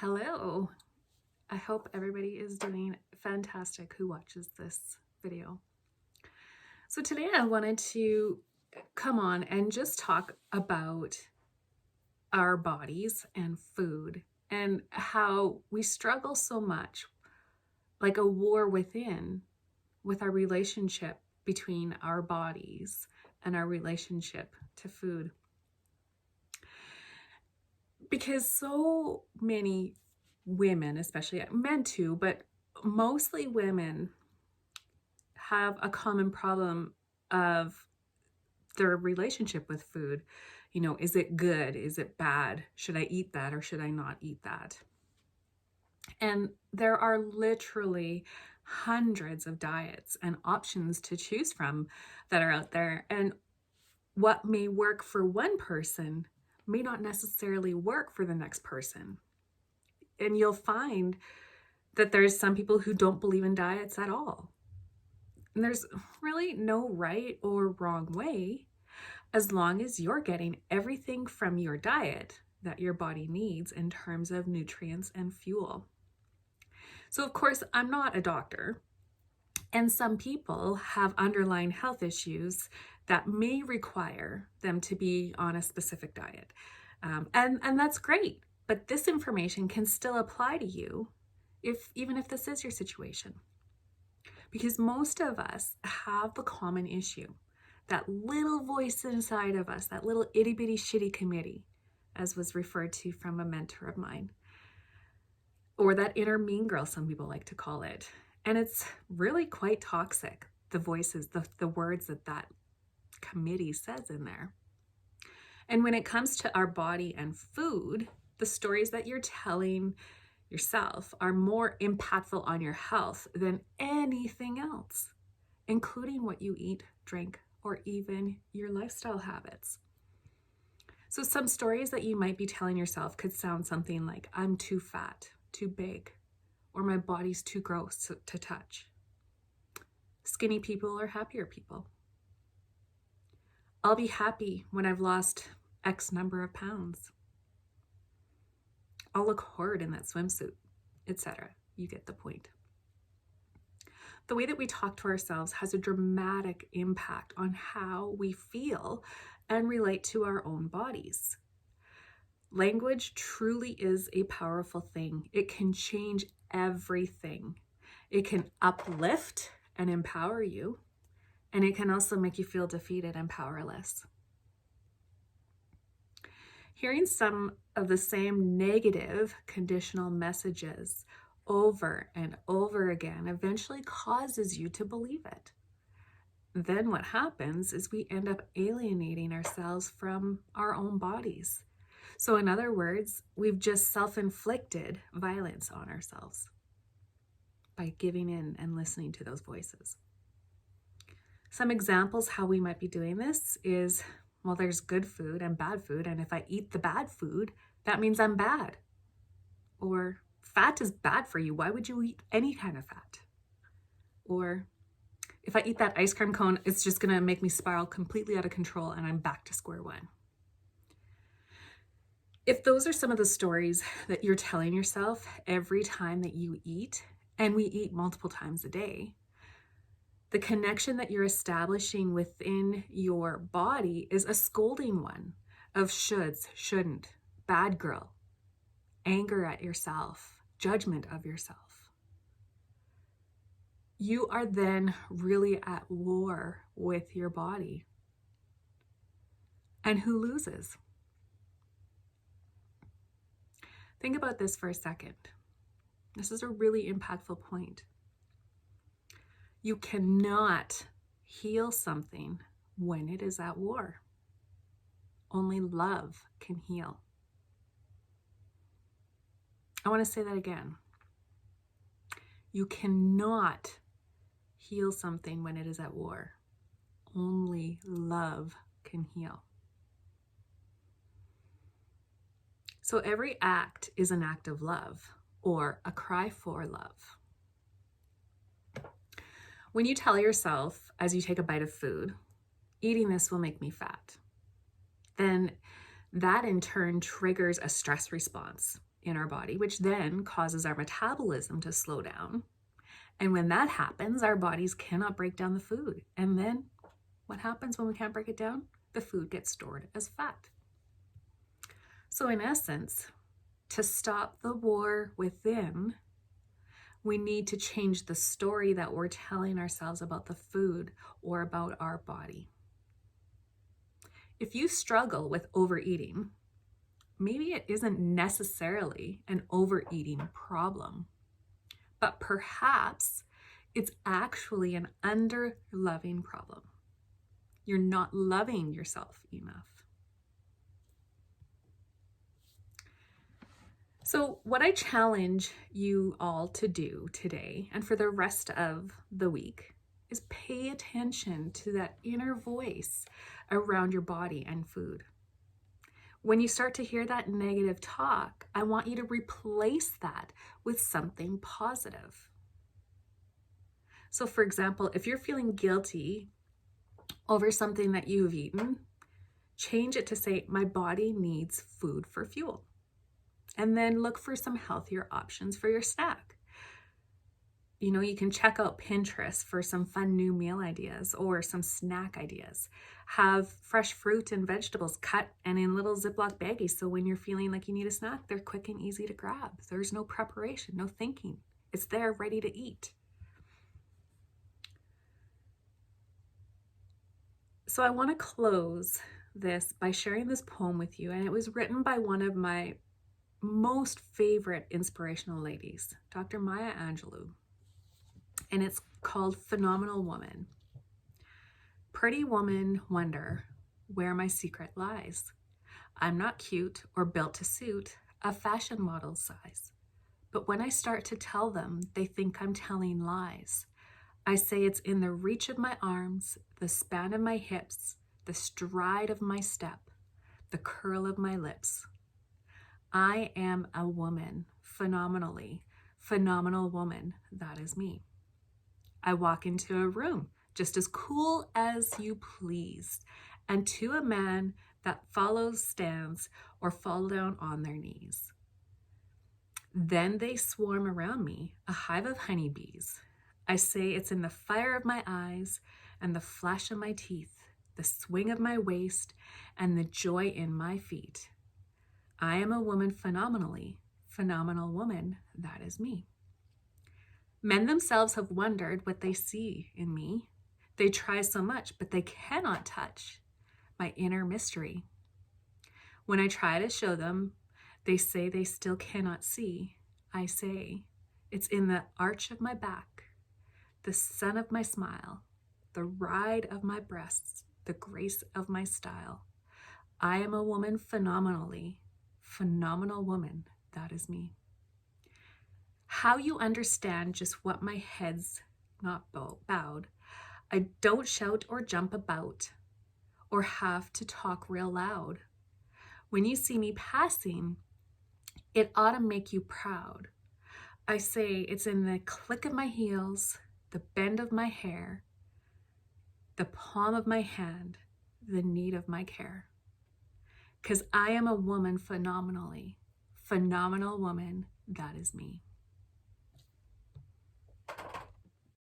Hello. I hope everybody is doing fantastic who watches this video. So today I wanted to come on and just talk about our bodies and food and how we struggle so much, like a war within, with our relationship between our bodies and our relationship to food. Because so many women, especially men too, but mostly women, have a common problem of their relationship with food. You know, is it good? Is it bad? Should I eat that or should I not eat that? And there are literally hundreds of diets and options to choose from that are out there. And what may work for one person may not necessarily work for the next person. And you'll find that there's some people who don't believe in diets at all. And there's really no right or wrong way, as long as you're getting everything from your diet that your body needs in terms of nutrients and fuel. So of course, I'm not a doctor, and some people have underlying health issues that may require them to be on a specific diet. And that's great, but this information can still apply to you even if this is your situation. Because most of us have the common issue, that little voice inside of us, that little itty bitty shitty committee, as was referred to from a mentor of mine, or that inner mean girl, some people like to call it. And it's really quite toxic, the voices, the words that committee says in there. And when it comes to our body and food, the stories that you're telling yourself are more impactful on your health than anything else, including what you eat, drink, or even your lifestyle habits. So some stories that you might be telling yourself could sound something like, I'm too fat, too big, or my body's too gross to touch. Skinny people are happier people. I'll be happy when I've lost X number of pounds. I'll look horrid in that swimsuit, etc. You get the point. The way that we talk to ourselves has a dramatic impact on how we feel and relate to our own bodies. Language truly is a powerful thing. It can change everything. It can uplift and empower you, and it can also make you feel defeated and powerless. Hearing some of the same negative conditional messages over and over again eventually causes you to believe it. Then what happens is we end up alienating ourselves from our own bodies. So in other words, we've just self-inflicted violence on ourselves by giving in and listening to those voices. Some examples how we might be doing this is, well, there's good food and bad food, and if I eat the bad food, that means I'm bad. Or fat is bad for you. Why would you eat any kind of fat? Or if I eat that ice cream cone, it's just going to make me spiral completely out of control and I'm back to square one. If those are some of the stories that you're telling yourself every time that you eat, and we eat multiple times a day, the connection that you're establishing within your body is a scolding one of shoulds, shouldn't, bad girl, anger at yourself, judgment of yourself. You are then really at war with your body. And who loses? Think about this for a second. This is a really impactful point. You cannot heal something when it is at war. Only love can heal. I want to say that again. You cannot heal something when it is at war. Only love can heal. So every act is an act of love or a cry for love. When you tell yourself as you take a bite of food, eating this will make me fat, then that in turn triggers a stress response in our body, which then causes our metabolism to slow down. And when that happens, our bodies cannot break down the food. And then what happens when we can't break it down? The food gets stored as fat. So in essence, to stop the war within, we need to change the story that we're telling ourselves about the food or about our body. If you struggle with overeating, maybe it isn't necessarily an overeating problem, but perhaps it's actually an under-loving problem. You're not loving yourself enough. So what I challenge you all to do today and for the rest of the week is pay attention to that inner voice around your body and food. When you start to hear that negative talk, I want you to replace that with something positive. So for example, if you're feeling guilty over something that you've eaten, change it to say, my body needs food for fuel. And then look for some healthier options for your snack. You know, you can check out Pinterest for some fun new meal ideas or some snack ideas. Have fresh fruit and vegetables cut and in little Ziploc baggies, so when you're feeling like you need a snack, they're quick and easy to grab. There's no preparation, no thinking. It's there ready to eat. So I want to close this by sharing this poem with you, and it was written by one of my most favorite inspirational ladies, Dr. Maya Angelou, and it's called Phenomenal Woman. Pretty woman wonder where my secret lies. I'm not cute or built to suit a fashion model size, but when I start to tell them, they think I'm telling lies. I say it's in the reach of my arms, the span of my hips, the stride of my step, the curl of my lips. I am a woman, phenomenally, phenomenal woman, that is me. I walk into a room just as cool as you please, and to a man that follows stands or fall down on their knees. Then they swarm around me, a hive of honeybees. I say it's in the fire of my eyes and the flash of my teeth, the swing of my waist and the joy in my feet. I am a woman phenomenally, phenomenal woman, that is me. Men themselves have wondered what they see in me. They try so much, but they cannot touch my inner mystery. When I try to show them, they say they still cannot see. I say, it's in the arch of my back, the sun of my smile, the ride of my breasts, the grace of my style. I am a woman phenomenally, phenomenal woman, that is me. How you understand just what my head's not bowed. I don't shout or jump about or have to talk real loud. When you see me passing, it ought to make you proud. I say it's in the click of my heels, the bend of my hair, the palm of my hand, the need of my care. 'Cause I am a woman phenomenally, phenomenal woman, that is me.